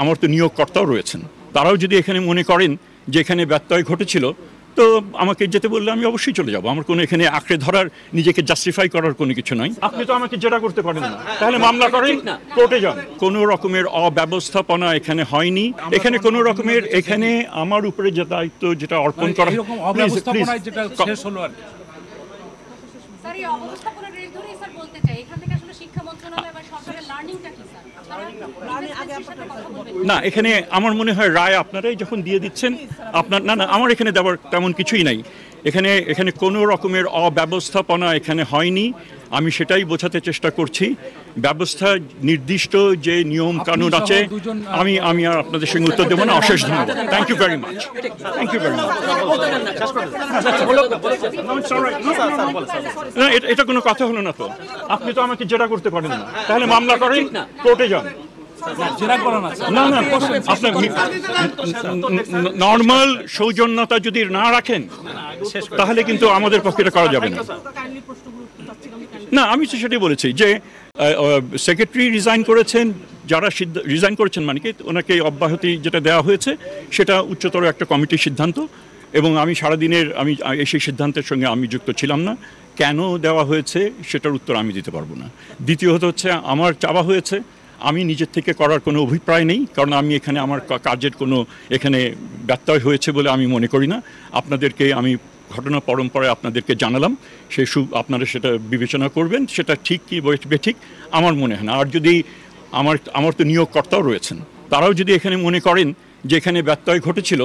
আমার তো নিয়োগকর্তাও রয়েছেন, তারাও যদি এখানে মনে করেন যে এখানে ব্যত্যয় ঘটেছিল, তো আমাকে যেতে বললে আমি অবশ্যই চলে যাব। আমার কোনো এখানে আঁকড়ে ধরার, নিজেকে জাস্টিফাই করার কোনো কিছু নয়। আপনি তো আমাকে জেরা করতে পারেন না, তাহলে মামলা করেন, কোর্টে যান। কোনো রকমের অব্যবস্থাপনা এখানে হয়নি। এখানে কোনো রকমের, এখানে আমার উপরে যে দায়িত্ব যেটা অর্পণ করা, না এখানে আমার মনে হয় রায় আপনারাই যখন দিয়ে দিচ্ছেন, আপনার না আমার এখানে দেওয়ার তেমন কিছুই নাই। এখানে কোনো রকমের অব্যবস্থাপনা এখানে হয়নি। আমি সেটাই বোঝাতে চেষ্টা করছি। ব্যবস্থা নির্দিষ্ট যে নিয়ম কানুন আছে, আমি আর আপনাদের সঙ্গে উত্তর দেবো না। অশেষ ধন্যবাদ। Thank you very much. Thank you very much. না এটা কোনো কথা হলো না তো। আপনি তো আমাকে জেরা করতে পারেন না, তাহলে মামলা করেন, কোর্টে যান। না আপনার নর্মাল সৌজন্যতা যদি না রাখেন, তাহলে কিন্তু আমাদের পক্ষে এটা করা যাবে না। না আমি তো সেটাই বলেছি যে সেক্রেটারি রিজাইন করেছেন, যারা রিজাইন করেছেন মানে কি ওনাকে অব্যাহতি যেটা দেওয়া হয়েছে সেটা উচ্চতর একটা কমিটির সিদ্ধান্ত, এবং আমি সারাদিনের সেই সিদ্ধান্তের সঙ্গে আমি যুক্ত ছিলাম না। কেন দেওয়া হয়েছে সেটার উত্তর আমি দিতে পারবো না। দ্বিতীয়ত হচ্ছে, আমার চাওয়া হয়েছে, আমি নিজের থেকে করার কোনো অভিপ্রায় নেই, কারণ আমি এখানে আমার কাজের কোনো এখানে ব্যত্যয় হয়েছে বলে আমি মনে করি না। আপনাদেরকে আমি ঘটনা পরম্পরায় আপনাদেরকে জানালাম, আপনারা সেটা বিবেচনা করবেন, সেটা ঠিক কি বেঠিক আমার মনে হয় না। আর যদি আমার তো নিয়োগকর্তাও রয়েছেন, তারাও যদি এখানে মনে করেন যে এখানে ব্যত্যয় ঘটেছিল,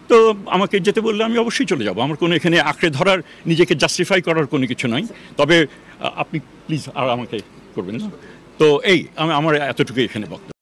তো আমাকে যেতে বললে আমি অবশ্যই চলে যাব। আমার কোনো এখানে আঁকড়ে ধরার, নিজেকে জাস্টিফাই করার কোনো কিছু নয়। তবে আপনি প্লিজ আর আমাকে করবেন না। তো আমার এতটুকু এখানে বক্তব্য।